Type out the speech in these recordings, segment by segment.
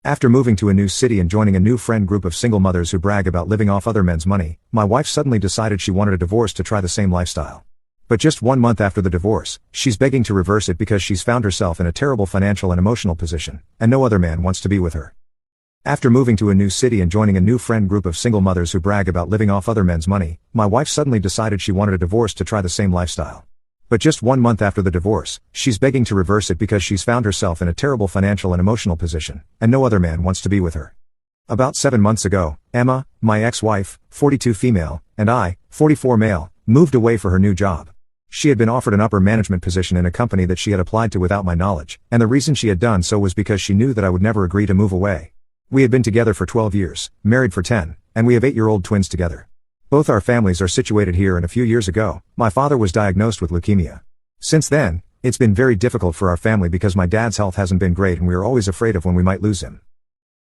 After moving to a new city and joining a new friend group of single mothers who brag about living off other men's money, my wife suddenly decided she wanted a divorce to try the same lifestyle. But just 1 month after the divorce, she's begging to reverse it because she's found herself in a terrible financial and emotional position, and no other man wants to be with her. After moving to a new city and joining a new friend group of single mothers who brag about living off other men's money, my wife suddenly decided she wanted a divorce to try the same lifestyle. But just 1 month after the divorce, she's begging to reverse it because she's found herself in a terrible financial and emotional position, and no other man wants to be with her. About 7 months ago, Emma, my ex-wife, 42 female, and I, 44 male, moved away for her new job. She had been offered an upper management position in a company that she had applied to without my knowledge, and the reason she had done so was because she knew that I would never agree to move away. We had been together for 12 years, married for 10, and we have 8-year-old twins together. Both our families are situated here, and a few years ago, my father was diagnosed with leukemia. Since then, it's been very difficult for our family because my dad's health hasn't been great and we are always afraid of when we might lose him.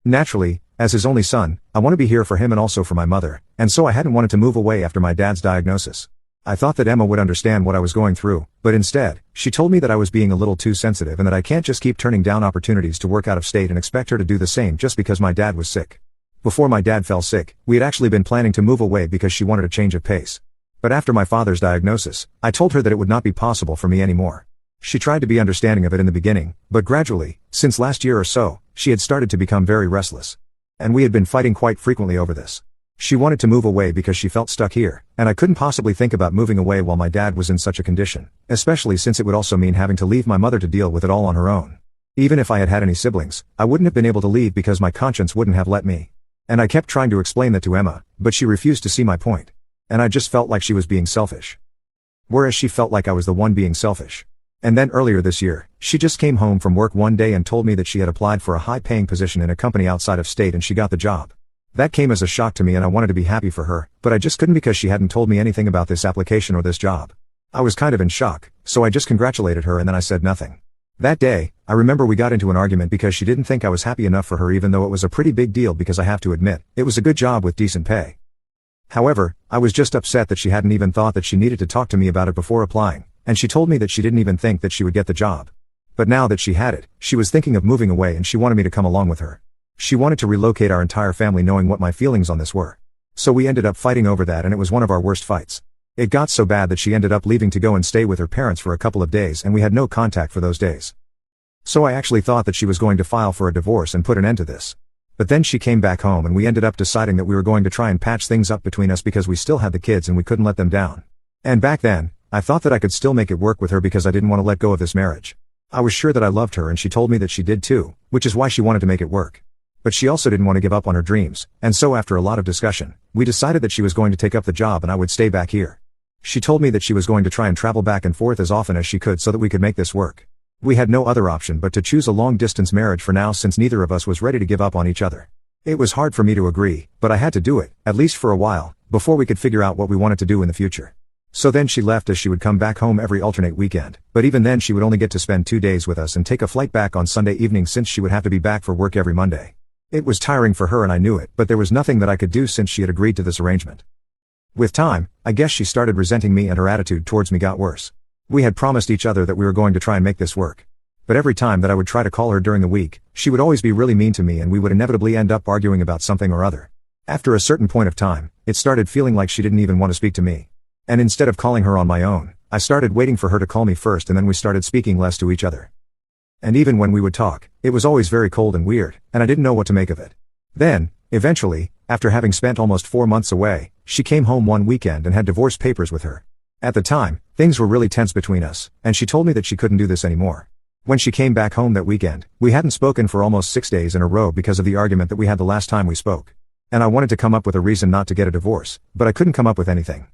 Naturally, as his only son, I want to be here for him and also for my mother, and so I hadn't wanted to move away after my dad's diagnosis. I thought that Emma would understand what I was going through, but instead, she told me that I was being a little too sensitive and that I can't just keep turning down opportunities to work out of state and expect her to do the same just because my dad was sick. Before my dad fell sick, we had actually been planning to move away because she wanted a change of pace. But after my father's diagnosis, I told her that it would not be possible for me anymore. She tried to be understanding of it in the beginning, but gradually, since last year or so, she had started to become very restless. And we had been fighting quite frequently over this. She wanted to move away because she felt stuck here, and I couldn't possibly think about moving away while my dad was in such a condition, especially since it would also mean having to leave my mother to deal with it all on her own. Even if I had had any siblings, I wouldn't have been able to leave because my conscience wouldn't have let me. And I kept trying to explain that to Emma, but she refused to see my point. And I just felt like she was being selfish. Whereas she felt like I was the one being selfish. And then earlier this year, she just came home from work one day and told me that she had applied for a high-paying position in a company outside of state and she got the job. That came as a shock to me and I wanted to be happy for her, but I just couldn't because she hadn't told me anything about this application or this job. I was kind of in shock, so I just congratulated her and then I said nothing. That day, I remember we got into an argument because she didn't think I was happy enough for her even though it was a pretty big deal because I have to admit, it was a good job with decent pay. However, I was just upset that she hadn't even thought that she needed to talk to me about it before applying, and she told me that she didn't even think that she would get the job. But now that she had it, she was thinking of moving away and she wanted me to come along with her. She wanted to relocate our entire family knowing what my feelings on this were. So we ended up fighting over that and it was one of our worst fights. It got so bad that she ended up leaving to go and stay with her parents for a couple of days and we had no contact for those days. So I actually thought that she was going to file for a divorce and put an end to this. But then she came back home and we ended up deciding that we were going to try and patch things up between us because we still had the kids and we couldn't let them down. And back then, I thought that I could still make it work with her because I didn't want to let go of this marriage. I was sure that I loved her and she told me that she did too, which is why she wanted to make it work. But she also didn't want to give up on her dreams, and so after a lot of discussion, we decided that she was going to take up the job and I would stay back here. She told me that she was going to try and travel back and forth as often as she could so that we could make this work. We had no other option but to choose a long-distance marriage for now since neither of us was ready to give up on each other. It was hard for me to agree, but I had to do it, at least for a while, before we could figure out what we wanted to do in the future. So then she left as she would come back home every alternate weekend, but even then she would only get to spend 2 days with us and take a flight back on Sunday evening since she would have to be back for work every Monday. It was tiring for her and I knew it, but there was nothing that I could do since she had agreed to this arrangement. With time, I guess she started resenting me and her attitude towards me got worse. We had promised each other that we were going to try and make this work. But every time that I would try to call her during the week, she would always be really mean to me and we would inevitably end up arguing about something or other. After a certain point of time, it started feeling like she didn't even want to speak to me. And instead of calling her on my own, I started waiting for her to call me first and then we started speaking less to each other. And even when we would talk, it was always very cold and weird, and I didn't know what to make of it. Then, eventually, after having spent almost 4 months away, she came home one weekend and had divorce papers with her. At the time, things were really tense between us, and she told me that she couldn't do this anymore. When she came back home that weekend, we hadn't spoken for almost 6 days in a row because of the argument that we had the last time we spoke. And I wanted to come up with a reason not to get a divorce, but I couldn't come up with anything.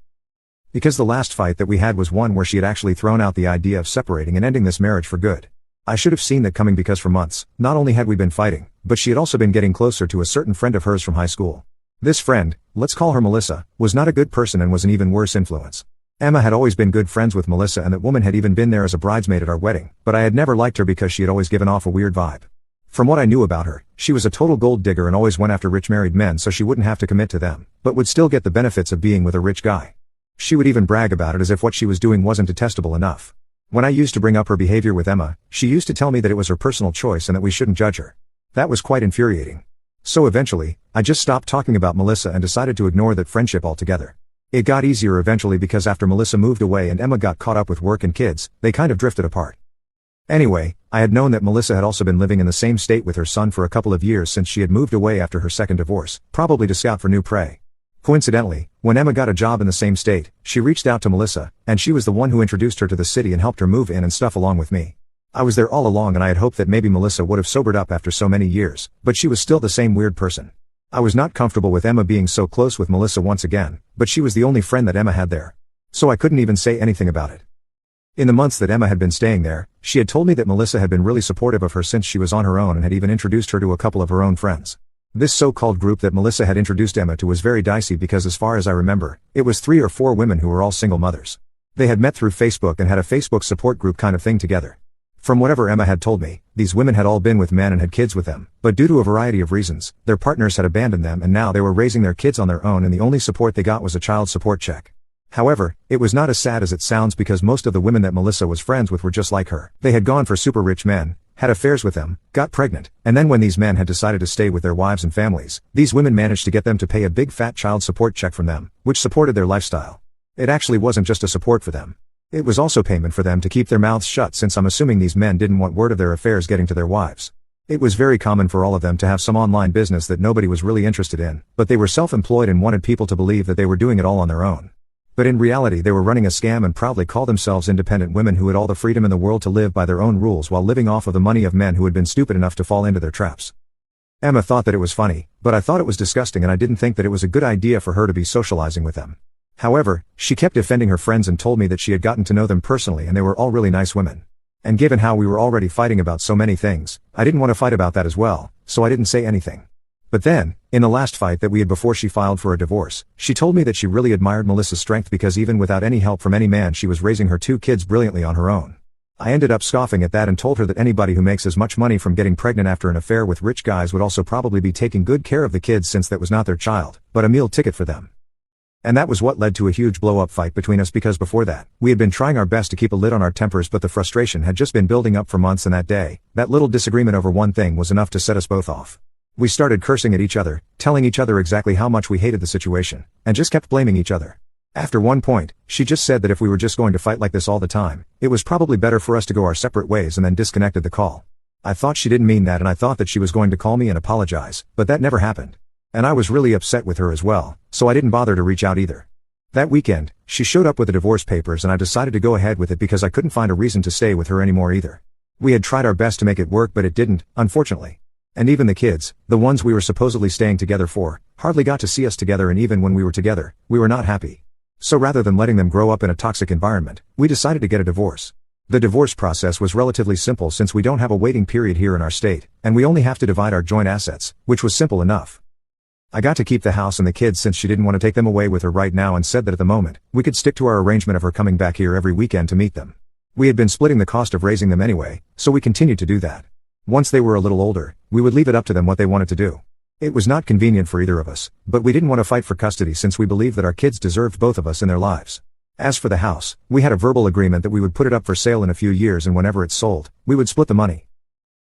Because the last fight that we had was one where she had actually thrown out the idea of separating and ending this marriage for good. I should have seen that coming because for months, not only had we been fighting, but she had also been getting closer to a certain friend of hers from high school. This friend, let's call her Melissa, was not a good person and was an even worse influence. Emma had always been good friends with Melissa and that woman had even been there as a bridesmaid at our wedding, but I had never liked her because she had always given off a weird vibe. From what I knew about her, she was a total gold digger and always went after rich married men so she wouldn't have to commit to them, but would still get the benefits of being with a rich guy. She would even brag about it as if what she was doing wasn't detestable enough. When I used to bring up her behavior with Emma, she used to tell me that it was her personal choice and that we shouldn't judge her. That was quite infuriating. So eventually, I just stopped talking about Melissa and decided to ignore that friendship altogether. It got easier eventually because after Melissa moved away and Emma got caught up with work and kids, they kind of drifted apart. Anyway, I had known that Melissa had also been living in the same state with her son for a couple of years since she had moved away after her second divorce, probably to scout for new prey. Coincidentally, when Emma got a job in the same state, she reached out to Melissa, and she was the one who introduced her to the city and helped her move in and stuff along with me. I was there all along and I had hoped that maybe Melissa would have sobered up after so many years, but she was still the same weird person. I was not comfortable with Emma being so close with Melissa once again, but she was the only friend that Emma had there. So I couldn't even say anything about it. In the months that Emma had been staying there, she had told me that Melissa had been really supportive of her since she was on her own and had even introduced her to a couple of her own friends. This so-called group that Melissa had introduced Emma to was very dicey because as far as I remember, it was 3 or 4 women who were all single mothers. They had met through Facebook and had a Facebook support group kind of thing together. From whatever Emma had told me, these women had all been with men and had kids with them, but due to a variety of reasons, their partners had abandoned them and now they were raising their kids on their own and the only support they got was a child support check. However, it was not as sad as it sounds because most of the women that Melissa was friends with were just like her. They had gone for super rich men, had affairs with them, got pregnant, and then when these men had decided to stay with their wives and families, these women managed to get them to pay a big fat child support check from them, which supported their lifestyle. It actually wasn't just a support for them. It was also payment for them to keep their mouths shut since I'm assuming these men didn't want word of their affairs getting to their wives. It was very common for all of them to have some online business that nobody was really interested in, but they were self-employed and wanted people to believe that they were doing it all on their own. But in reality they were running a scam and proudly called themselves independent women who had all the freedom in the world to live by their own rules while living off of the money of men who had been stupid enough to fall into their traps. Emma thought that it was funny, but I thought it was disgusting and I didn't think that it was a good idea for her to be socializing with them. However, she kept defending her friends and told me that she had gotten to know them personally and they were all really nice women. And given how we were already fighting about so many things, I didn't want to fight about that as well, so I didn't say anything. But then, in the last fight that we had before she filed for a divorce, she told me that she really admired Melissa's strength because even without any help from any man she was raising her 2 kids brilliantly on her own. I ended up scoffing at that and told her that anybody who makes as much money from getting pregnant after an affair with rich guys would also probably be taking good care of the kids since that was not their child, but a meal ticket for them. And that was what led to a huge blow-up fight between us because before that, we had been trying our best to keep a lid on our tempers but the frustration had just been building up for months and that day, that little disagreement over one thing was enough to set us both off. We started cursing at each other, telling each other exactly how much we hated the situation, and just kept blaming each other. After one point, she just said that if we were just going to fight like this all the time, it was probably better for us to go our separate ways and then disconnected the call. I thought she didn't mean that and I thought that she was going to call me and apologize, but that never happened. And I was really upset with her as well, so I didn't bother to reach out either. That weekend, she showed up with the divorce papers and I decided to go ahead with it because I couldn't find a reason to stay with her anymore either. We had tried our best to make it work but it didn't, unfortunately. And even the kids, the ones we were supposedly staying together for, hardly got to see us together and even when we were together, we were not happy. So rather than letting them grow up in a toxic environment, we decided to get a divorce. The divorce process was relatively simple since we don't have a waiting period here in our state, and we only have to divide our joint assets, which was simple enough. I got to keep the house and the kids since she didn't want to take them away with her right now and said that at the moment, we could stick to our arrangement of her coming back here every weekend to meet them. We had been splitting the cost of raising them anyway, so we continued to do that. Once they were a little older, we would leave it up to them what they wanted to do. It was not convenient for either of us, but we didn't want to fight for custody since we believed that our kids deserved both of us in their lives. As for the house, we had a verbal agreement that we would put it up for sale in a few years and whenever it's sold, we would split the money.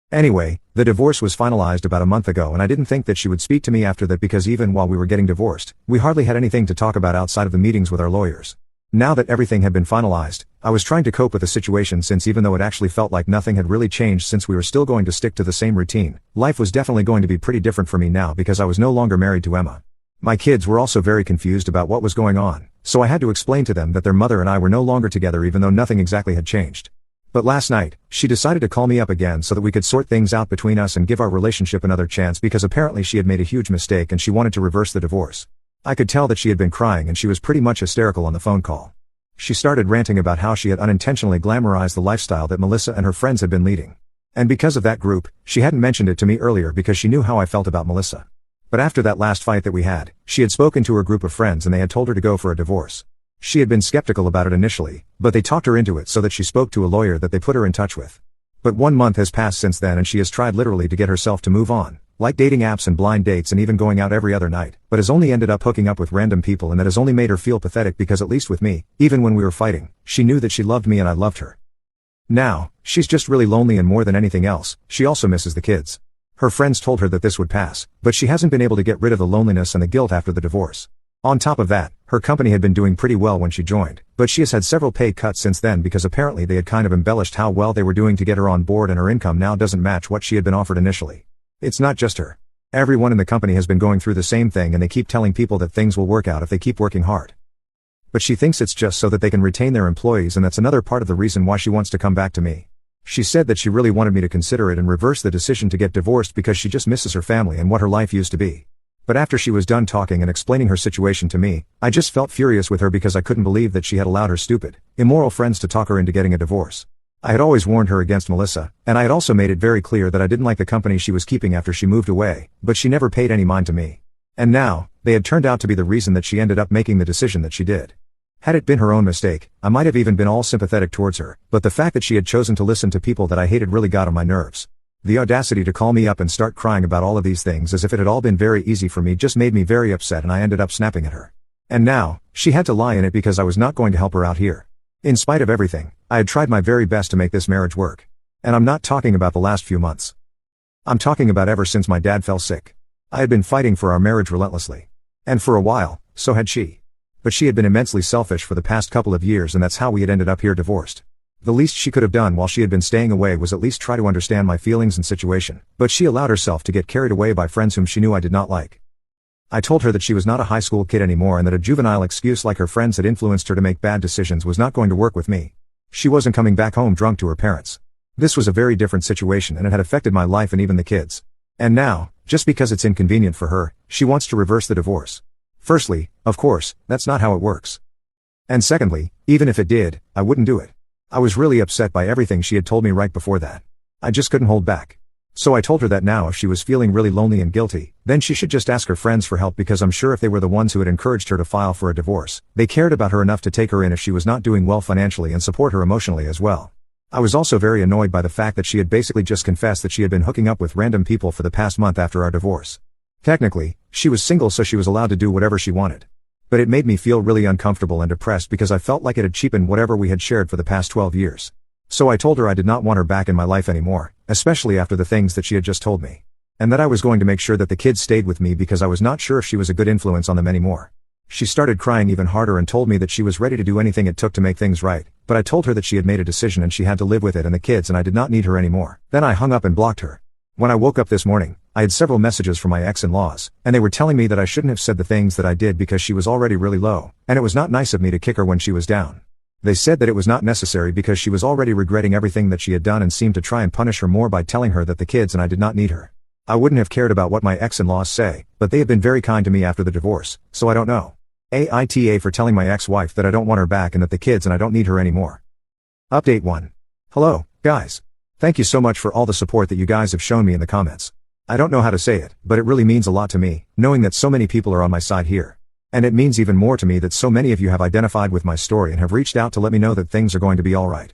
Anyway, the divorce was finalized about a month ago and I didn't think that she would speak to me after that because even while we were getting divorced, we hardly had anything to talk about outside of the meetings with our lawyers. Now that everything had been finalized, I was trying to cope with the situation since even though it actually felt like nothing had really changed since we were still going to stick to the same routine, life was definitely going to be pretty different for me now because I was no longer married to Emma. My kids were also very confused about what was going on, so I had to explain to them that their mother and I were no longer together even though nothing exactly had changed. But last night, she decided to call me up again so that we could sort things out between us and give our relationship another chance because apparently she had made a huge mistake and she wanted to reverse the divorce. I could tell that she had been crying and she was pretty much hysterical on the phone call. She started ranting about how she had unintentionally glamorized the lifestyle that Melissa and her friends had been leading. And because of that group, she hadn't mentioned it to me earlier because she knew how I felt about Melissa. But after that last fight that we had, she had spoken to her group of friends and they had told her to go for a divorce. She had been skeptical about it initially, but they talked her into it so that she spoke to a lawyer that they put her in touch with. But 1 month has passed since then and she has tried literally to get herself to move on, like dating apps and blind dates and even going out every other night, but has only ended up hooking up with random people and that has only made her feel pathetic because at least with me, even when we were fighting, she knew that she loved me and I loved her. Now, she's just really lonely and more than anything else, she also misses the kids. Her friends told her that this would pass, but she hasn't been able to get rid of the loneliness and the guilt after the divorce. On top of that, her company had been doing pretty well when she joined, but she has had several pay cuts since then because apparently they had kind of embellished how well they were doing to get her on board, and her income now doesn't match what she had been offered initially. It's not just her. Everyone in the company has been going through the same thing, and they keep telling people that things will work out if they keep working hard. But she thinks it's just so that they can retain their employees, and that's another part of the reason why she wants to come back to me. She said that she really wanted me to consider it and reverse the decision to get divorced because she just misses her family and what her life used to be. But after she was done talking and explaining her situation to me, I just felt furious with her because I couldn't believe that she had allowed her stupid, immoral friends to talk her into getting a divorce. I had always warned her against Melissa, and I had also made it very clear that I didn't like the company she was keeping after she moved away, but she never paid any mind to me. And now, they had turned out to be the reason that she ended up making the decision that she did. Had it been her own mistake, I might have even been all sympathetic towards her, but the fact that she had chosen to listen to people that I hated really got on my nerves. The audacity to call me up and start crying about all of these things as if it had all been very easy for me just made me very upset, and I ended up snapping at her. And now, she had to lie in it because I was not going to help her out here. In spite of everything, I had tried my very best to make this marriage work. And I'm not talking about the last few months. I'm talking about ever since my dad fell sick. I had been fighting for our marriage relentlessly. And for a while, so had she. But she had been immensely selfish for the past couple of years, and that's how we had ended up here divorced. The least she could have done while she had been staying away was at least try to understand my feelings and situation, but she allowed herself to get carried away by friends whom she knew I did not like. I told her that she was not a high school kid anymore, and that a juvenile excuse like her friends had influenced her to make bad decisions was not going to work with me. She wasn't coming back home drunk to her parents. This was a very different situation, and it had affected my life and even the kids. And now, just because it's inconvenient for her, she wants to reverse the divorce. Firstly, of course, that's not how it works. And secondly, even if it did, I wouldn't do it. I was really upset by everything she had told me right before that. I just couldn't hold back. So I told her that now if she was feeling really lonely and guilty, then she should just ask her friends for help, because I'm sure if they were the ones who had encouraged her to file for a divorce, they cared about her enough to take her in if she was not doing well financially and support her emotionally as well. I was also very annoyed by the fact that she had basically just confessed that she had been hooking up with random people for the past month after our divorce. Technically, she was single, so she was allowed to do whatever she wanted. But it made me feel really uncomfortable and depressed because I felt like it had cheapened whatever we had shared for the past 12 years. So I told her I did not want her back in my life anymore, especially after the things that she had just told me. And that I was going to make sure that the kids stayed with me because I was not sure if she was a good influence on them anymore. She started crying even harder and told me that she was ready to do anything it took to make things right, but I told her that she had made a decision and she had to live with it and the kids, and I did not need her anymore. Then I hung up and blocked her. When I woke up this morning, I had several messages from my ex-in-laws, and they were telling me that I shouldn't have said the things that I did because she was already really low, and it was not nice of me to kick her when she was down. They said that it was not necessary because she was already regretting everything that she had done and seemed to try and punish her more by telling her that the kids and I did not need her. I wouldn't have cared about what my ex-in-laws say, but they have been very kind to me after the divorce, so I don't know. AITA for telling my ex-wife that I don't want her back and that the kids and I don't need her anymore. Update 1. Hello, guys. Thank you so much for all the support that you guys have shown me in the comments. I don't know how to say it, but it really means a lot to me, knowing that so many people are on my side here. And it means even more to me that so many of you have identified with my story and have reached out to let me know that things are going to be alright.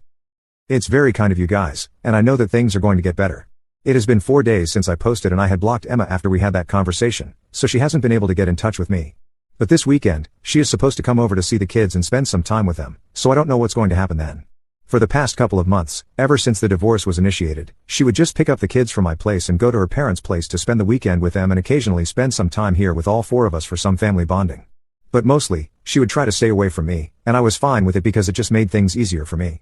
It's very kind of you guys, and I know that things are going to get better. It has been 4 days since I posted, and I had blocked Emma after we had that conversation, so she hasn't been able to get in touch with me. But this weekend, she is supposed to come over to see the kids and spend some time with them, so I don't know what's going to happen then. For the past couple of months, ever since the divorce was initiated, she would just pick up the kids from my place and go to her parents' place to spend the weekend with them and occasionally spend some time here with all 4 of us for some family bonding. But mostly, she would try to stay away from me, and I was fine with it because it just made things easier for me.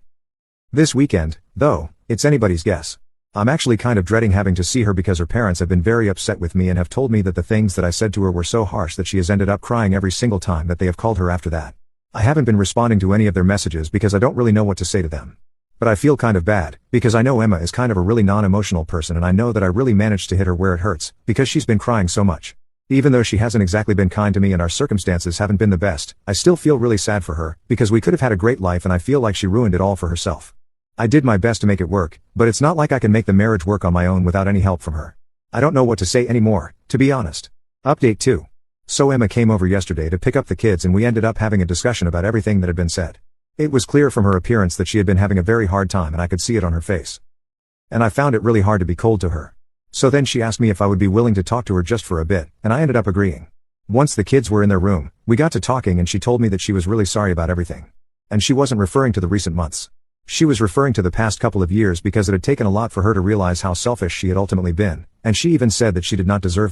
This weekend, though, it's anybody's guess. I'm actually kind of dreading having to see her because her parents have been very upset with me and have told me that the things that I said to her were so harsh that she has ended up crying every single time that they have called her after that. I haven't been responding to any of their messages because I don't really know what to say to them. But I feel kind of bad, because I know Emma is kind of a really non-emotional person, and I know that I really managed to hit her where it hurts, because she's been crying so much. Even though she hasn't exactly been kind to me and our circumstances haven't been the best, I still feel really sad for her, because we could have had a great life and I feel like she ruined it all for herself. I did my best to make it work, but it's not like I can make the marriage work on my own without any help from her. I don't know what to say anymore, to be honest. Update 2. So Emma came over yesterday to pick up the kids and we ended up having a discussion about everything that had been said. It was clear from her appearance that she had been having a very hard time, and I could see it on her face. And I found it really hard to be cold to her. So then she asked me if I would be willing to talk to her just for a bit, and I ended up agreeing. Once the kids were in their room, we got to talking and she told me that she was really sorry about everything. And she wasn't referring to the recent months. She was referring to the past couple of years because it had taken a lot for her to realize how selfish she had ultimately been, and she even said that she did not deserve me.